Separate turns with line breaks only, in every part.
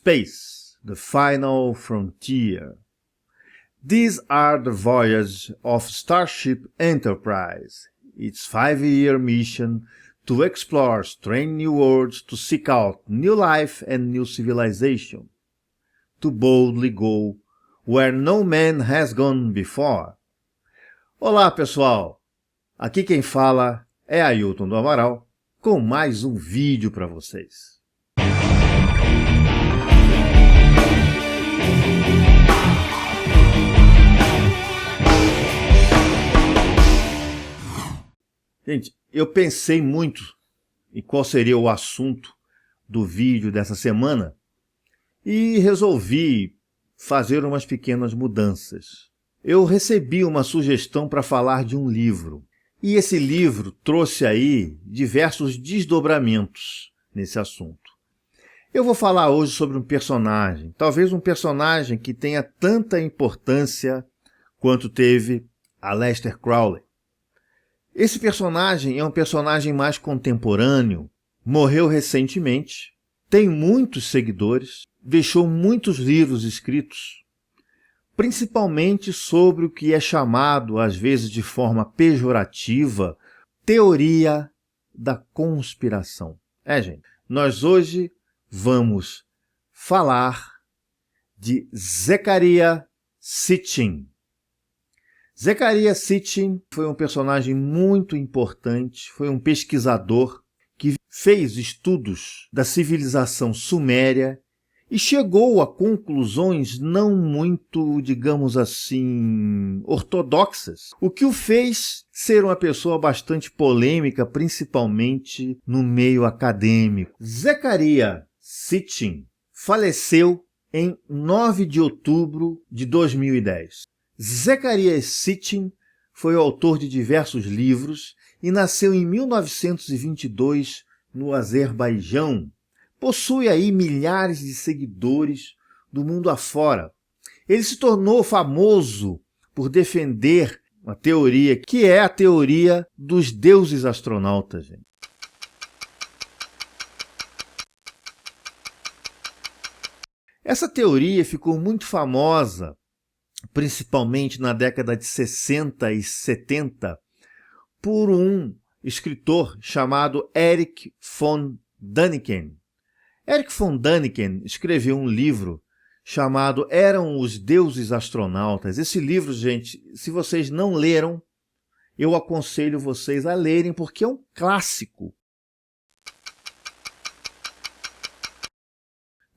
Space, the Final Frontier. These are the voyages of Starship Enterprise, its 5-year mission to explore strange new worlds, to seek out new life and new civilization, to boldly go where no man has gone before. Olá, pessoal! Aqui quem fala é Ailton do Amaral, com mais um vídeo para vocês. Gente, eu pensei muito em qual seria o assunto do vídeo dessa semana e resolvi fazer umas pequenas mudanças. Eu recebi uma sugestão para falar de um livro e esse livro trouxe aí diversos desdobramentos nesse assunto. Eu vou falar hoje sobre um personagem, talvez um personagem que tenha tanta importância quanto teve Aleister Crowley. Esse personagem é um personagem mais contemporâneo, morreu recentemente, tem muitos seguidores, deixou muitos livros escritos, principalmente sobre o que é chamado, às vezes de forma pejorativa, teoria da conspiração. Gente, nós hoje vamos falar de Zecharia Sitchin. Zecharia Sitchin foi um personagem muito importante, foi um pesquisador que fez estudos da civilização suméria e chegou a conclusões não muito, digamos assim, ortodoxas, o que o fez ser uma pessoa bastante polêmica, principalmente no meio acadêmico. Zecharia Sitchin faleceu em 9 de outubro de 2010. Zecharia Sitchin foi o autor de diversos livros e nasceu em 1922 no Azerbaijão. Possui aí milhares de seguidores do mundo afora. Ele se tornou famoso por defender uma teoria que é a teoria dos deuses astronautas. Essa teoria ficou muito famosa, principalmente na década de 60 e 70, por um escritor chamado Erich von Däniken. Erich von Däniken escreveu um livro chamado Eram os Deuses Astronautas. Esse livro, gente, se vocês não leram, eu aconselho vocês a lerem, porque é um clássico.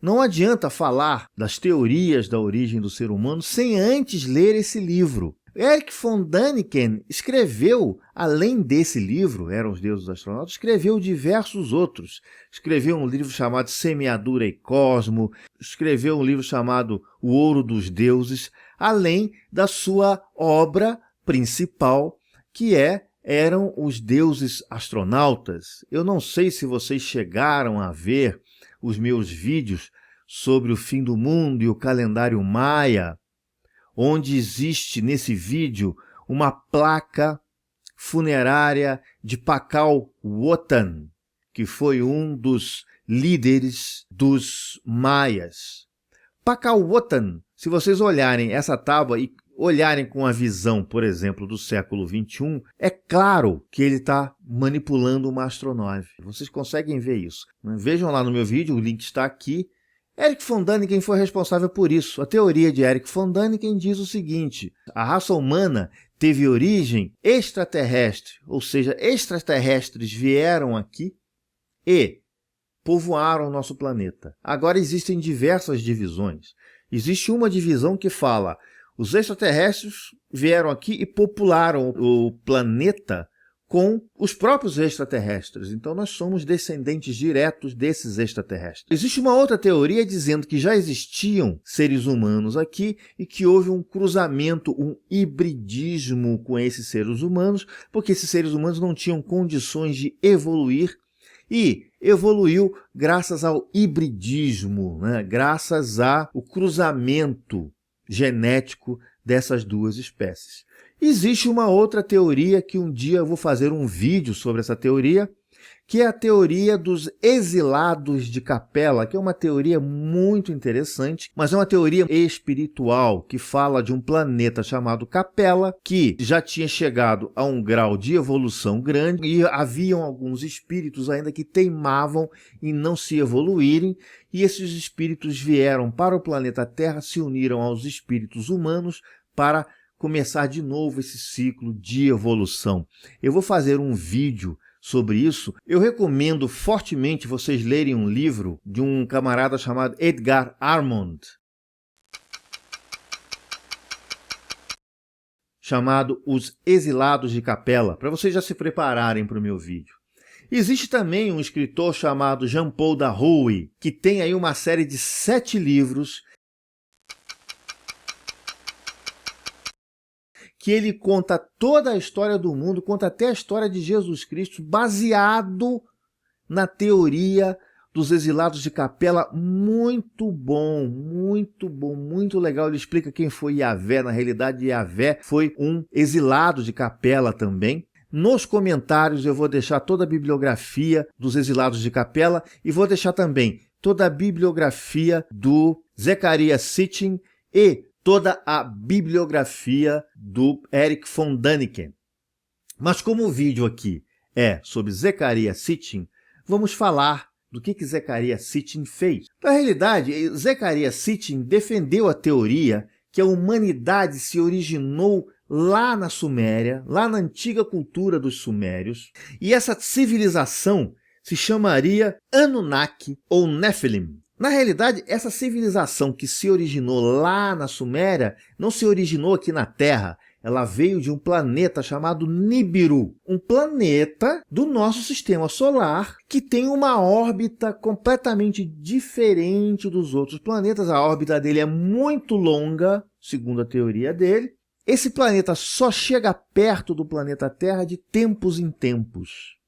Não adianta falar das teorias da origem do ser humano sem antes ler esse livro. Erich von Däniken escreveu, além desse livro, Eram os Deuses Astronautas, escreveu diversos outros. Escreveu um livro chamado Semeadura e Cosmo, escreveu um livro chamado O Ouro dos Deuses, além da sua obra principal, que Eram os Deuses Astronautas. Eu não sei se vocês chegaram a ver os meus vídeos sobre o fim do mundo e o calendário maia, onde existe nesse vídeo uma placa funerária de Pakal Wotan, que foi um dos líderes dos maias. Pakal Wotan, se vocês olharem essa tábua e olharem com a visão, por exemplo, do século XXI, é claro que ele está manipulando uma astronave. Vocês conseguem ver isso. Vejam lá no meu vídeo, o link está aqui. Erich von Däniken foi responsável por isso. A teoria de Erich von Däniken diz o seguinte: a raça humana teve origem extraterrestre, ou seja, extraterrestres vieram aqui e povoaram o nosso planeta. Agora existem diversas divisões. Existe uma divisão que fala: os extraterrestres vieram aqui e popularam o planeta com os próprios extraterrestres. Então nós somos descendentes diretos desses extraterrestres. Existe uma outra teoria dizendo que já existiam seres humanos aqui e que houve um cruzamento, um hibridismo com esses seres humanos, porque esses seres humanos não tinham condições de evoluir e evoluiu graças ao hibridismo, né? Graças ao cruzamento genético dessas duas espécies. Existe uma outra teoria que um dia eu vou fazer um vídeo sobre essa teoria, que é a teoria dos exilados de Capela, que é uma teoria muito interessante, mas é uma teoria espiritual que fala de um planeta chamado Capela, que já tinha chegado a um grau de evolução grande e haviam alguns espíritos ainda que teimavam em não se evoluírem, e esses espíritos vieram para o planeta Terra, se uniram aos espíritos humanos para começar de novo esse ciclo de evolução. Eu vou fazer um vídeo sobre isso. Eu recomendo fortemente vocês lerem um livro de um camarada chamado Edgar Armond, chamado Os Exilados de Capela, para vocês já se prepararem para o meu vídeo. Existe também um escritor chamado Jean-Paul Darouet, que tem aí uma série de 7 livros que ele conta toda a história do mundo, conta até a história de Jesus Cristo, baseado na teoria dos exilados de Capela. Muito bom, muito legal. Ele explica quem foi Yahvé. Na realidade, Yahvé foi um exilado de Capela também. Nos comentários eu vou deixar toda a bibliografia dos exilados de Capela e vou deixar também toda a bibliografia do Zecharia Sitchin e toda a bibliografia do Erich von Däniken. Mas como o vídeo aqui é sobre Zecharia Sitchin, vamos falar do que Zecharia Sitchin fez. Na realidade, Zecharia Sitchin defendeu a teoria que a humanidade se originou lá na Suméria, lá na antiga cultura dos sumérios, e essa civilização se chamaria Anunnaki ou Nephilim. Na realidade, essa civilização que se originou lá na Suméria não se originou aqui na Terra. Ela veio de um planeta chamado Nibiru, um planeta do nosso sistema solar que tem uma órbita completamente diferente dos outros planetas. A órbita dele é muito longa, segundo a teoria dele. Esse planeta só chega perto do planeta Terra de tempos em tempos.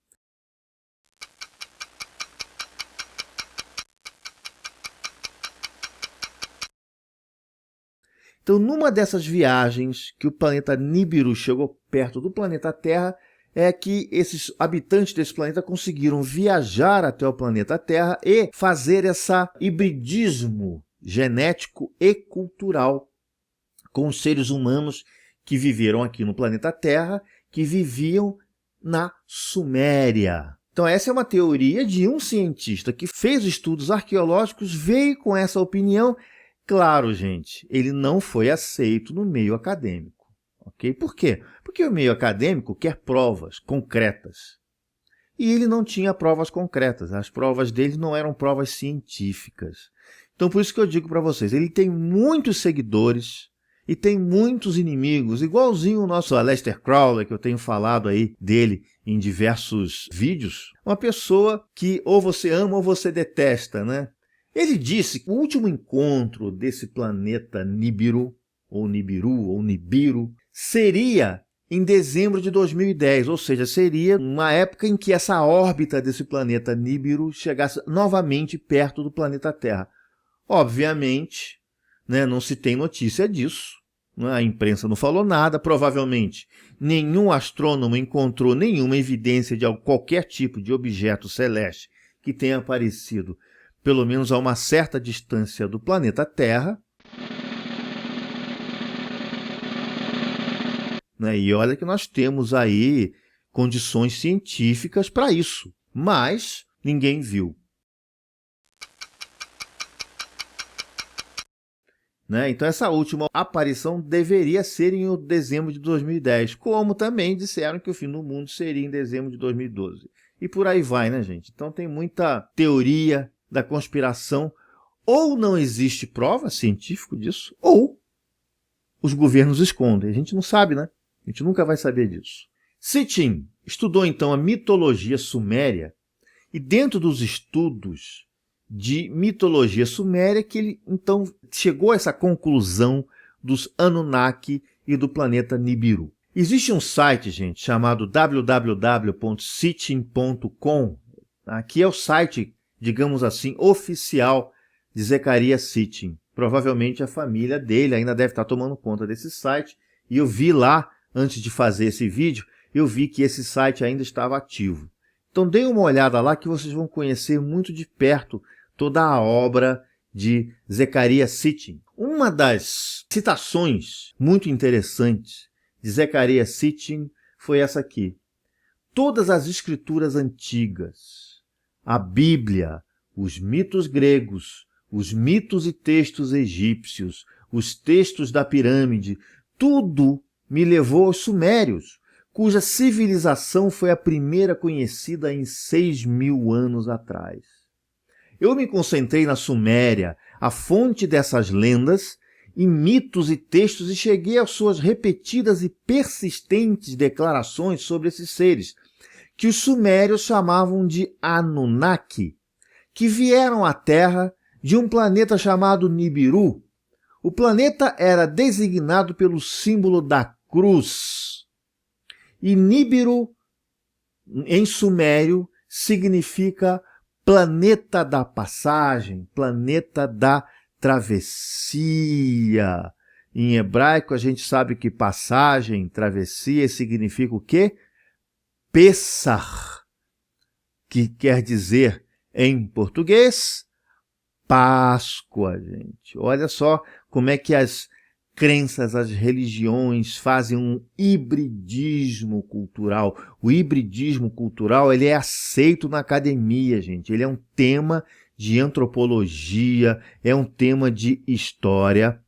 Então, numa dessas viagens que o planeta Nibiru chegou perto do planeta Terra, é que esses habitantes desse planeta conseguiram viajar até o planeta Terra e fazer esse hibridismo genético e cultural com os seres humanos que viveram aqui no planeta Terra, que viviam na Suméria. Então essa é uma teoria de um cientista que fez estudos arqueológicos, veio com essa opinião. Claro, gente, ele não foi aceito no meio acadêmico. Okay? Por quê? Porque o meio acadêmico quer provas concretas. E ele não tinha provas concretas. As provas dele não eram provas científicas. Então por isso que eu digo para vocês, ele tem muitos seguidores e tem muitos inimigos, igualzinho o nosso Aleister Crowley, que eu tenho falado aí dele em diversos vídeos. Uma pessoa que ou você ama ou você detesta, né? Ele disse que o último encontro desse planeta Nibiru, ou Nibiru, seria em dezembro de 2010, ou seja, seria uma época em que essa órbita desse planeta Nibiru chegasse novamente perto do planeta Terra. Obviamente, né, não se tem notícia disso, né? A imprensa não falou nada, provavelmente nenhum astrônomo encontrou nenhuma evidência de qualquer tipo de objeto celeste que tenha aparecido pelo menos a uma certa distância do planeta Terra. Né? E olha que nós temos aí condições científicas para isso, mas ninguém viu. Né? Então essa última aparição deveria ser em dezembro de 2010, como também disseram que o fim do mundo seria em dezembro de 2012. E por aí vai, né, gente? Então tem muita teoria da conspiração, ou não existe prova científica disso, ou os governos escondem. A gente não sabe, né? A gente nunca vai saber disso. Sitchin estudou então a mitologia suméria, e dentro dos estudos de mitologia suméria que ele então chegou a essa conclusão dos Anunnaki e do planeta Nibiru. Existe um site, gente, chamado www.sitchin.com. Aqui é o site, digamos assim, oficial de Zecharia Sitchin. Provavelmente a família dele ainda deve estar tomando conta desse site. E eu vi lá, antes de fazer esse vídeo, eu vi que esse site ainda estava ativo. Então deem uma olhada lá que vocês vão conhecer muito de perto toda a obra de Zecharia Sitchin. Uma das citações muito interessantes de Zecharia Sitchin foi essa aqui. Todas as escrituras antigas, a Bíblia, os mitos gregos, os mitos e textos egípcios, os textos da pirâmide, tudo me levou aos sumérios, cuja civilização foi a primeira conhecida em 6.000 anos atrás. Eu me concentrei na Suméria, a fonte dessas lendas, e mitos e textos, e cheguei às suas repetidas e persistentes declarações sobre esses seres, que os sumérios chamavam de Anunnaki, que vieram à Terra de um planeta chamado Nibiru. O planeta era designado pelo símbolo da cruz. E Nibiru, em sumério, significa planeta da passagem, planeta da travessia. Em hebraico, a gente sabe que passagem, travessia, significa o quê? Pessah, que quer dizer, em português, Páscoa, gente. Olha só como é que as crenças, as religiões fazem um hibridismo cultural. O hibridismo cultural, ele é aceito na academia, gente. Ele é um tema de antropologia, é um tema de história.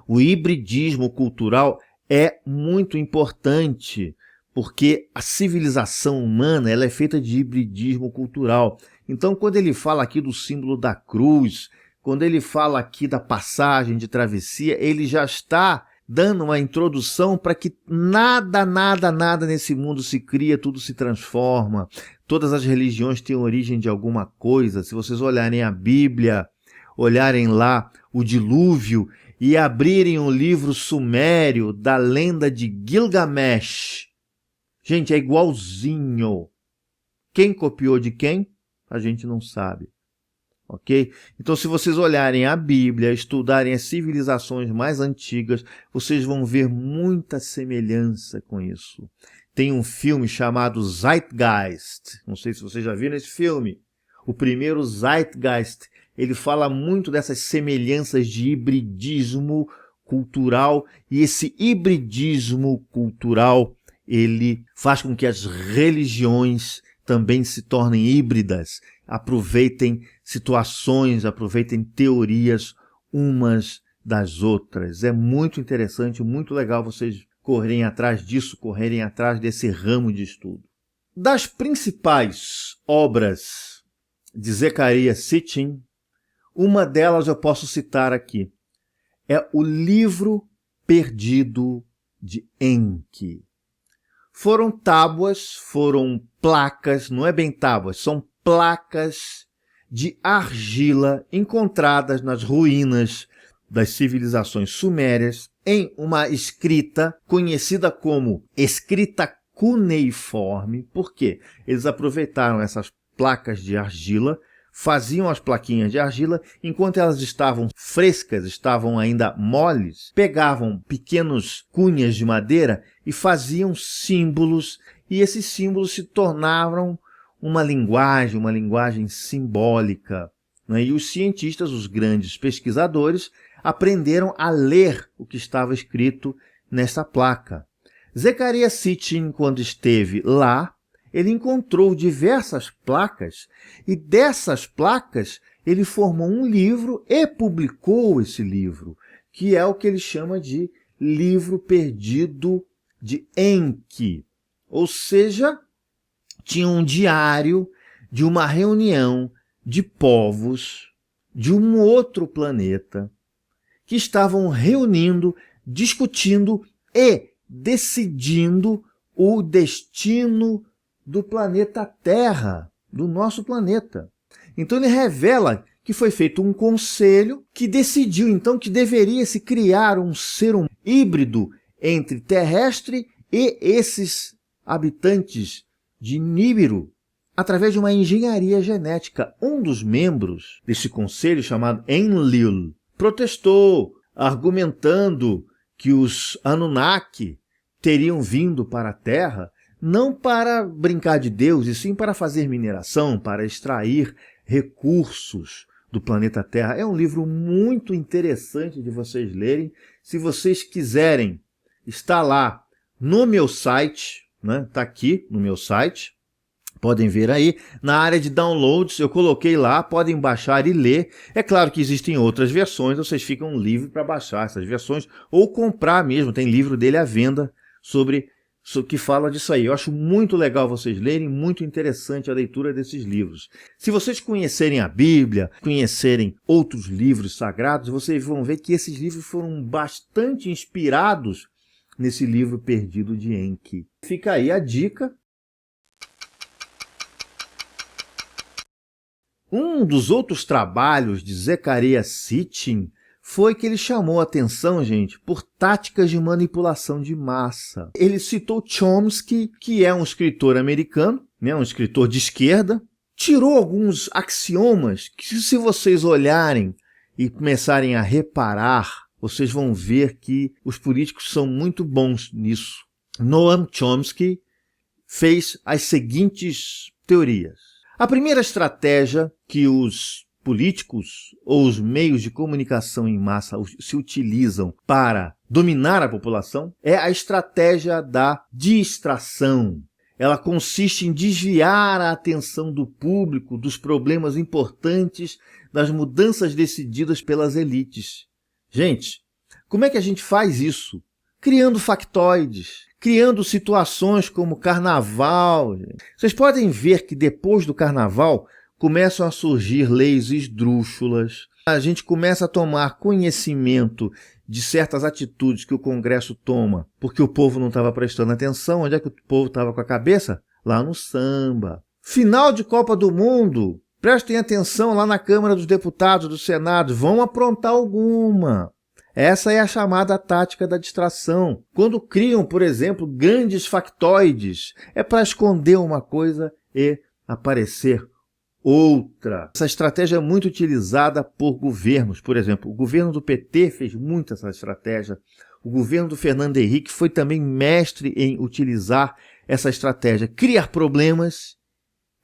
O hibridismo cultural é muito importante, porque a civilização humana ela é feita de hibridismo cultural. Então, quando ele fala aqui do símbolo da cruz, quando ele fala aqui da passagem de travessia, ele já está dando uma introdução para que nada nesse mundo se cria, tudo se transforma. Todas as religiões têm origem de alguma coisa. Se vocês olharem a Bíblia, olharem lá o dilúvio e abrirem o livro sumério da lenda de Gilgamesh, gente, é igualzinho. Quem copiou de quem? A gente não sabe. Ok? Então, se vocês olharem a Bíblia, estudarem as civilizações mais antigas, vocês vão ver muita semelhança com isso. Tem um filme chamado Zeitgeist. Não sei se vocês já viram esse filme. O primeiro Zeitgeist, ele fala muito dessas semelhanças de hibridismo cultural, e esse hibridismo cultural, ele faz com que as religiões também se tornem híbridas, aproveitem situações, aproveitem teorias umas das outras. É muito interessante, muito legal vocês correrem atrás disso, correrem atrás desse ramo de estudo. Das principais obras de Zecharia Sitchin, uma delas eu posso citar aqui. É o Livro Perdido de Enki. Foram tábuas, foram placas, não é bem tábuas, são placas de argila encontradas nas ruínas das civilizações sumérias em uma escrita conhecida como escrita cuneiforme. Por quê? Eles aproveitaram essas placas de argila, faziam as plaquinhas de argila, enquanto elas estavam frescas, estavam ainda moles, pegavam pequenos cunhas de madeira e faziam símbolos, e esses símbolos se tornavam uma linguagem simbólica, né? E os cientistas, os grandes pesquisadores, aprenderam a ler o que estava escrito nessa placa. Zecharia Sitchin, quando esteve lá, ele encontrou diversas placas, e dessas placas ele formou um livro e publicou esse livro, que é o que ele chama de Livro Perdido de Enki. Ou seja, tinha um diário de uma reunião de povos de um outro planeta que estavam reunindo, discutindo e decidindo o destino do planeta Terra, do nosso planeta. Então ele revela que foi feito um conselho que decidiu então que deveria se criar um ser híbrido entre terrestre e esses habitantes de Nibiru, através de uma engenharia genética. Um dos membros desse conselho, chamado Enlil, protestou, argumentando que os Anunnaki teriam vindo para a Terra não para brincar de Deus, e sim para fazer mineração, para extrair recursos do planeta Terra. É um livro muito interessante de vocês lerem. Se vocês quiserem, está lá no meu site, né? Está aqui no meu site. Podem ver aí, na área de downloads, eu coloquei lá, podem baixar e ler. É claro que existem outras versões, vocês ficam livres para baixar essas versões, ou comprar mesmo, tem livro dele à venda sobre que fala disso aí. Eu acho muito legal vocês lerem, muito interessante a leitura desses livros. Se vocês conhecerem a Bíblia, conhecerem outros livros sagrados, vocês vão ver que esses livros foram bastante inspirados nesse livro perdido de Enki. Fica aí a dica. Um dos outros trabalhos de Zecharia Sitchin foi que ele chamou a atenção, gente, por táticas de manipulação de massa. Ele citou Chomsky, que é um escritor americano, né, um escritor de esquerda, tirou alguns axiomas que, se vocês olharem e começarem a reparar, vocês vão ver que os políticos são muito bons nisso. Noam Chomsky fez as seguintes teorias. A primeira estratégia que os políticos ou os meios de comunicação em massa se utilizam para dominar a população é a estratégia da distração. Ela consiste em desviar a atenção do público dos problemas importantes, das mudanças decididas pelas elites. Gente, como é que a gente faz isso? Criando factoides, criando situações como carnaval. Vocês podem ver que depois do carnaval começam a surgir leis esdrúxulas. A gente começa a tomar conhecimento de certas atitudes que o Congresso toma, porque o povo não estava prestando atenção. Onde é que o povo estava com a cabeça? Lá no samba. Final de Copa do Mundo. Prestem atenção lá na Câmara dos Deputados, do Senado. Vão aprontar alguma. Essa é a chamada tática da distração. Quando criam, por exemplo, grandes factoides, é para esconder uma coisa e aparecer outra. Essa estratégia é muito utilizada por governos. Por exemplo, o governo do PT fez muito essa estratégia. O governo do Fernando Henrique foi também mestre em utilizar essa estratégia. Criar problemas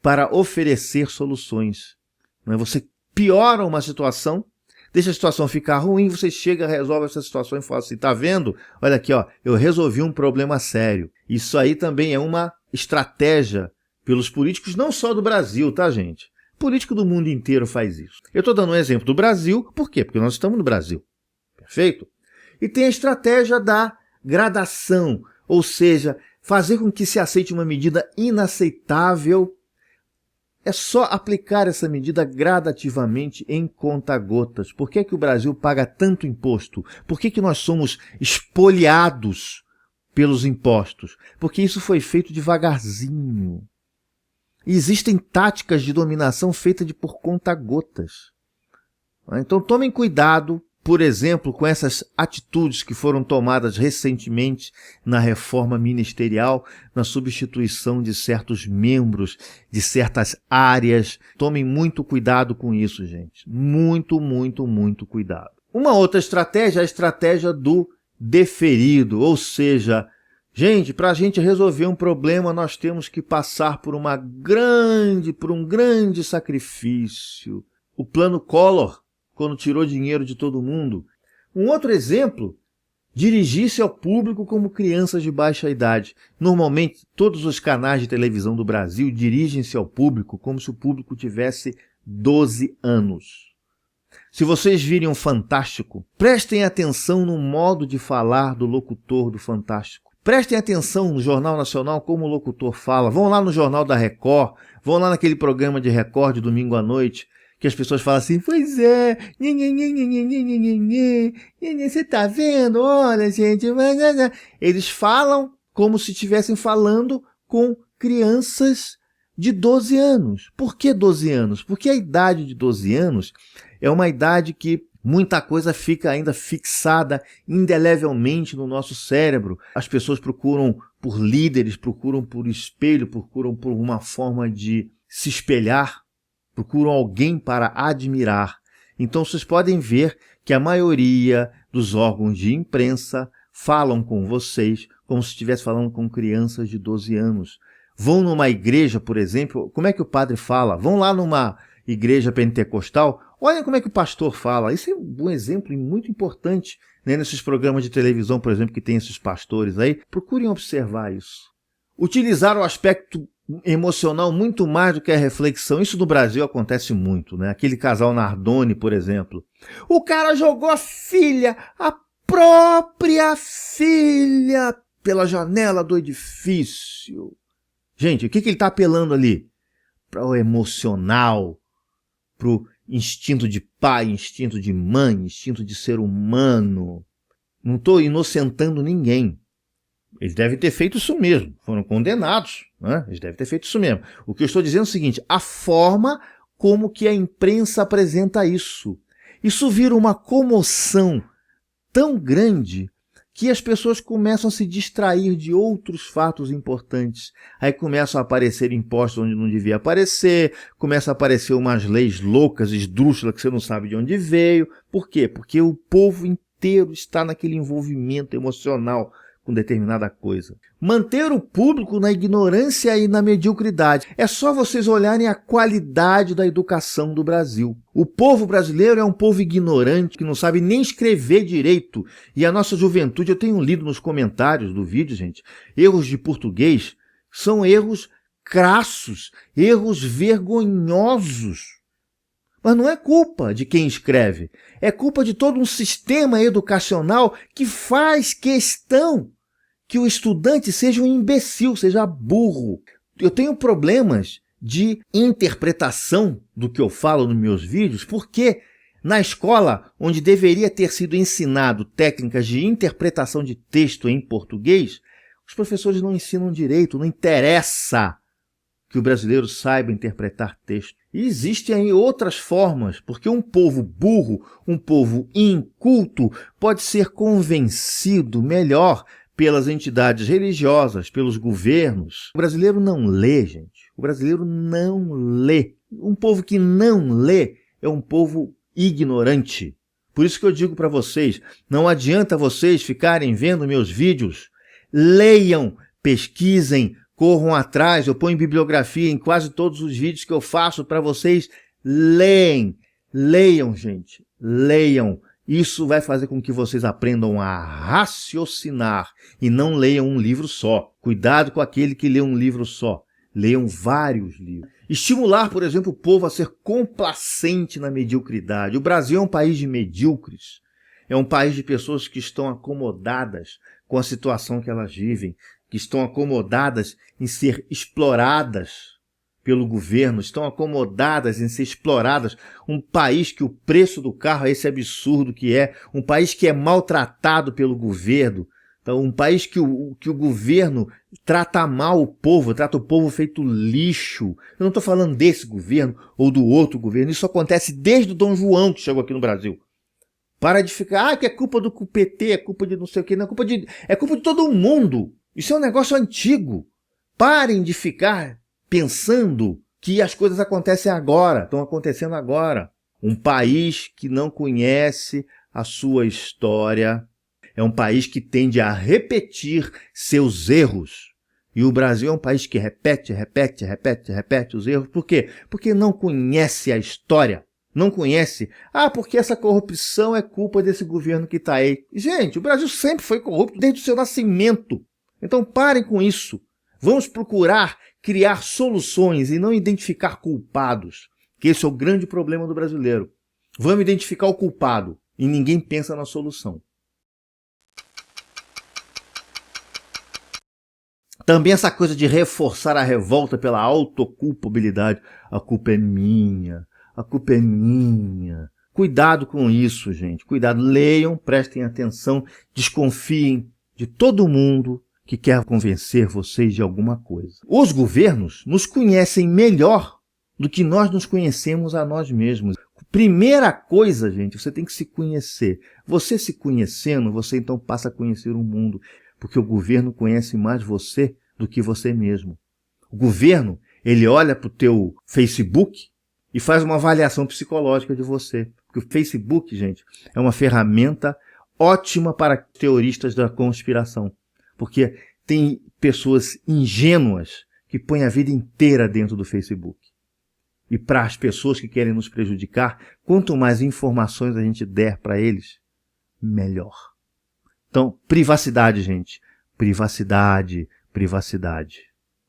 para oferecer soluções. Você piora uma situação, deixa a situação ficar ruim, você chega, resolve essa situação e fala assim, tá vendo? Olha aqui, ó, eu resolvi um problema sério. Isso aí também é uma estratégia pelos políticos, não só do Brasil, tá, gente? Político do mundo inteiro faz isso. Eu estou dando um exemplo do Brasil, por quê? Porque nós estamos no Brasil. Perfeito? E tem a estratégia da gradação, ou seja, fazer com que se aceite uma medida inaceitável. É só aplicar essa medida gradativamente em conta-gotas. Por que que o Brasil paga tanto imposto? Por que que nós somos espoliados pelos impostos? Porque isso foi feito devagarzinho. E existem táticas de dominação feitas por conta-gotas. Então tomem cuidado, por exemplo, com essas atitudes que foram tomadas recentemente na reforma ministerial, na substituição de certos membros de certas áreas. Tomem muito cuidado com isso, gente. Muito, muito, muito cuidado. Uma outra estratégia é a estratégia do deferido, ou seja, gente, para a gente resolver um problema, nós temos que passar por um grande sacrifício. O plano Collor, quando tirou dinheiro de todo mundo. Um outro exemplo, dirigir-se ao público como crianças de baixa idade. Normalmente, todos os canais de televisão do Brasil dirigem-se ao público como se o público tivesse 12 anos. Se vocês virem um Fantástico, prestem atenção no modo de falar do locutor do Fantástico. Prestem atenção no Jornal Nacional como o locutor fala. Vão lá no Jornal da Record, vão lá naquele programa de Record de domingo à noite, que as pessoas falam assim, pois é, você tá vendo? Olha, gente, eles falam como se estivessem falando com crianças de 12 anos. Por que 12 anos? Porque a idade de 12 anos é uma idade que muita coisa fica ainda fixada indelevelmente no nosso cérebro. As pessoas procuram por líderes, procuram por espelho, procuram por uma forma de se espelhar, procuram alguém para admirar. Então vocês podem ver que a maioria dos órgãos de imprensa falam com vocês como se estivesse falando com crianças de 12 anos. Vão numa igreja, por exemplo, como é que o padre fala? Vão lá numa igreja pentecostal, olha como é que o pastor fala. Isso é um exemplo muito importante, né? Nesses programas de televisão, por exemplo, que tem esses pastores aí. Procurem observar isso. Utilizar o aspecto emocional muito mais do que a reflexão. Isso no Brasil acontece muito, né? Aquele casal Nardoni, por exemplo. O cara jogou a filha, a própria filha, pela janela do edifício. Gente, o que ele está apelando ali? Para o emocional, para o instinto de pai, instinto de mãe, instinto de ser humano. Não estou inocentando ninguém. Eles devem ter feito isso mesmo. Foram condenados, né? Eles devem ter feito isso mesmo. O que eu estou dizendo é o seguinte, a forma como que a imprensa apresenta isso. Isso vira uma comoção tão grande que as pessoas começam a se distrair de outros fatos importantes. Aí começam a aparecer impostos onde não devia aparecer, começa a aparecer umas leis loucas, esdrúxulas, que você não sabe de onde veio. Por quê? Porque o povo inteiro está naquele envolvimento emocional com determinada coisa. Manter o público na ignorância e na mediocridade. É só vocês olharem a qualidade da educação do Brasil. O povo brasileiro é um povo ignorante, que não sabe nem escrever direito. E a nossa juventude, eu tenho lido nos comentários do vídeo, gente, erros de português são erros crassos, erros vergonhosos. Mas não é culpa de quem escreve, é culpa de todo um sistema educacional que faz questão que o estudante seja um imbecil, seja burro. Eu tenho problemas de interpretação do que eu falo nos meus vídeos, porque na escola, onde deveria ter sido ensinado técnicas de interpretação de texto em português, os professores não ensinam direito, não interessa que o brasileiro saiba interpretar texto. E existem aí outras formas, porque um povo burro, um povo inculto, pode ser convencido melhor pelas entidades religiosas, pelos governos. O brasileiro não lê, gente. O brasileiro não lê. Um povo que não lê é um povo ignorante. Por isso que eu digo para vocês, não adianta vocês ficarem vendo meus vídeos. Leiam, pesquisem, corram atrás, eu ponho bibliografia em quase todos os vídeos que eu faço para vocês. Leiam, gente, leiam. Isso vai fazer com que vocês aprendam a raciocinar e não leiam um livro só. Cuidado com aquele que lê um livro só. Leiam vários livros. Estimular, por exemplo, o povo a ser complacente na mediocridade. O Brasil é um país de medíocres. É um país de pessoas que estão acomodadas com a situação que elas vivem, que estão acomodadas em ser exploradas pelo governo, estão acomodadas em ser exploradas. Um país que o preço do carro é esse absurdo que é, um país que é maltratado pelo governo, então, um país que o governo trata mal o povo, trata o povo feito lixo. Eu não estou falando desse governo ou do outro governo, isso acontece desde o Dom João que chegou aqui no Brasil. Para de ficar, que é culpa do PT, é culpa de não sei o que, não, é culpa de todo mundo. Isso é um negócio antigo. Parem de ficar pensando que as coisas acontecem agora, estão acontecendo agora. Um país que não conhece a sua história é um país que tende a repetir seus erros. E o Brasil é um país que repete os erros. Por quê? Porque não conhece a história. Não conhece. Porque essa corrupção é culpa desse governo que está aí. Gente, o Brasil sempre foi corrupto desde o seu nascimento. Então parem com isso. Vamos procurar criar soluções e não identificar culpados. Que esse é o grande problema do brasileiro. Vamos identificar o culpado e ninguém pensa na solução. Também essa coisa de reforçar a revolta pela autoculpabilidade. A culpa é minha. A culpa é minha. Cuidado com isso, gente. Cuidado. Leiam, prestem atenção, desconfiem de todo mundo que quer convencer vocês de alguma coisa. Os governos nos conhecem melhor do que nós nos conhecemos a nós mesmos. Primeira coisa, gente, você tem que se conhecer. Você se conhecendo, você então passa a conhecer o mundo, porque o governo conhece mais você do que você mesmo. O governo, ele olha para o teu Facebook e faz uma avaliação psicológica de você. Porque o Facebook, gente, é uma ferramenta ótima para teoristas da conspiração, porque tem pessoas ingênuas que põem a vida inteira dentro do Facebook. E para as pessoas que querem nos prejudicar, quanto mais informações a gente der para eles, melhor. Então, privacidade, gente. Privacidade, privacidade.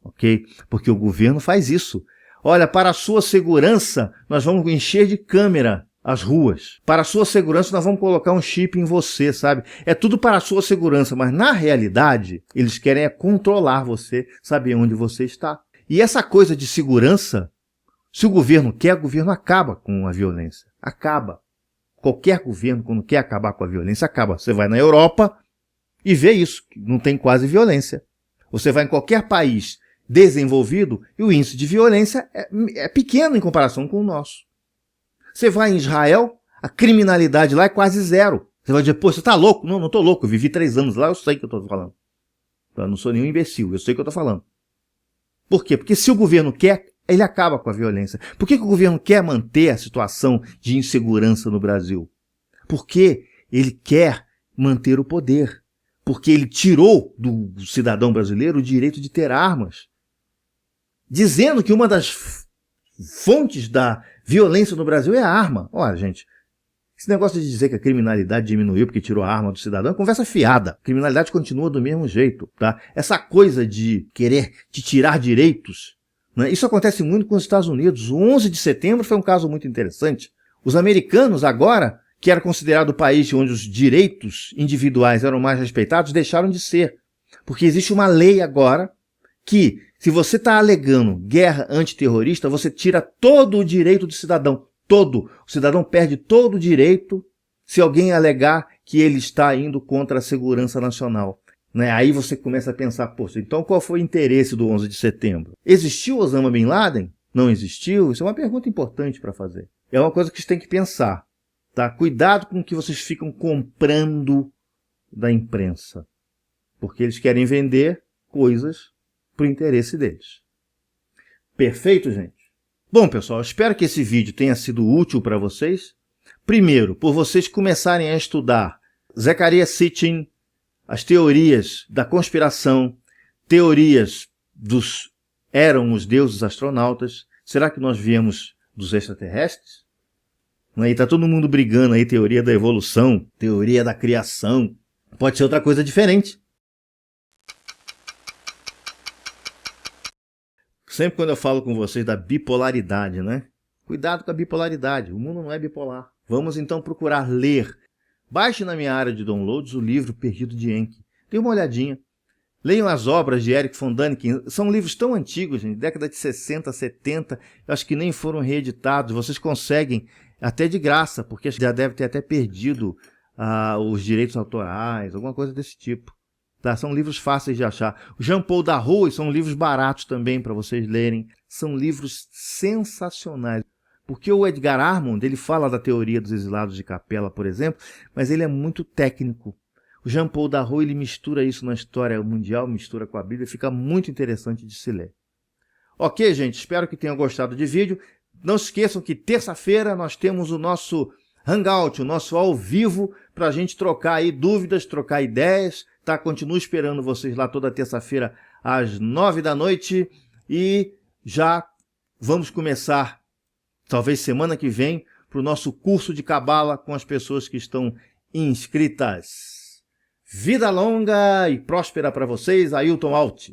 Ok? Porque o governo faz isso. Olha, para a sua segurança, nós vamos encher de câmera as ruas. Para a sua segurança, nós vamos colocar um chip em você, sabe? É tudo para a sua segurança, mas na realidade, eles querem controlar você, saber onde você está. E essa coisa de segurança, se o governo quer, o governo acaba com a violência. Acaba. Qualquer governo, quando quer acabar com a violência, acaba. Você vai na Europa e vê isso, que não tem quase violência. Você vai em qualquer país desenvolvido e o índice de violência é pequeno em comparação com o nosso. Você vai em Israel, a criminalidade lá é quase zero. Você vai dizer, pô, você tá louco? Não, não tô louco, eu vivi 3 anos lá, eu sei o que eu tô falando. Eu não sou nenhum imbecil, eu sei o que eu tô falando. Por quê? Porque se o governo quer, ele acaba com a violência. Por que o governo quer manter a situação de insegurança no Brasil? Porque ele quer manter o poder. Porque ele tirou do cidadão brasileiro o direito de ter armas. Dizendo que uma das fontes da violência no Brasil é a arma. Olha, gente, esse negócio de dizer que a criminalidade diminuiu porque tirou a arma do cidadão é conversa fiada. A criminalidade continua do mesmo jeito, tá? Essa coisa de querer te tirar direitos, né? Isso acontece muito com os Estados Unidos. O 11 de setembro foi um caso muito interessante. Os americanos agora, que era considerado o país onde os direitos individuais eram mais respeitados, deixaram de ser. Porque existe uma lei agora que, se você está alegando guerra antiterrorista, você tira todo o direito do cidadão. Todo. O cidadão perde todo o direito se alguém alegar que ele está indo contra a segurança nacional. Né? Aí você começa a pensar, poxa, então qual foi o interesse do 11 de setembro? Existiu Osama Bin Laden? Não existiu? Isso é uma pergunta importante para fazer. É uma coisa que vocês têm que pensar. Tá? Cuidado com o que vocês ficam comprando da imprensa. Porque eles querem vender coisas para o interesse deles. Perfeito, gente? Bom, pessoal, espero que esse vídeo tenha sido útil para vocês. Primeiro, por vocês começarem a estudar Zecharia Sitchin, as teorias da conspiração, teorias dos eram os deuses astronautas. Será que nós viemos dos extraterrestres? E está todo mundo brigando aí, teoria da evolução, teoria da criação. Pode ser outra coisa diferente. Sempre quando eu falo com vocês da bipolaridade, né? Cuidado com a bipolaridade, o mundo não é bipolar. Vamos então procurar ler. Baixe na minha área de downloads o livro Perdido de Enki. Dê uma olhadinha. Leiam as obras de Erich von Däniken. São livros tão antigos, gente, década de 60, 70, eu acho que nem foram reeditados. Vocês conseguem até de graça, porque já deve ter até perdido os direitos autorais, alguma coisa desse tipo. Tá? São livros fáceis de achar. O Jean-Paul Darroux são livros baratos também para vocês lerem. São livros sensacionais. Porque o Edgar Armond, ele fala da teoria dos exilados de Capela, por exemplo, mas ele é muito técnico. O Jean-Paul Darroux, ele mistura isso na história mundial, mistura com a Bíblia, fica muito interessante de se ler. Ok, gente? Espero que tenham gostado do vídeo. Não se esqueçam que terça-feira nós temos o nosso Hangout, o nosso ao vivo, para a gente trocar aí dúvidas, trocar ideias. Tá? Continuo esperando vocês lá toda terça-feira às 9 da noite e já vamos começar, talvez semana que vem, para o nosso curso de Cabala com as pessoas que estão inscritas. Vida longa e próspera para vocês, Ailton Alt.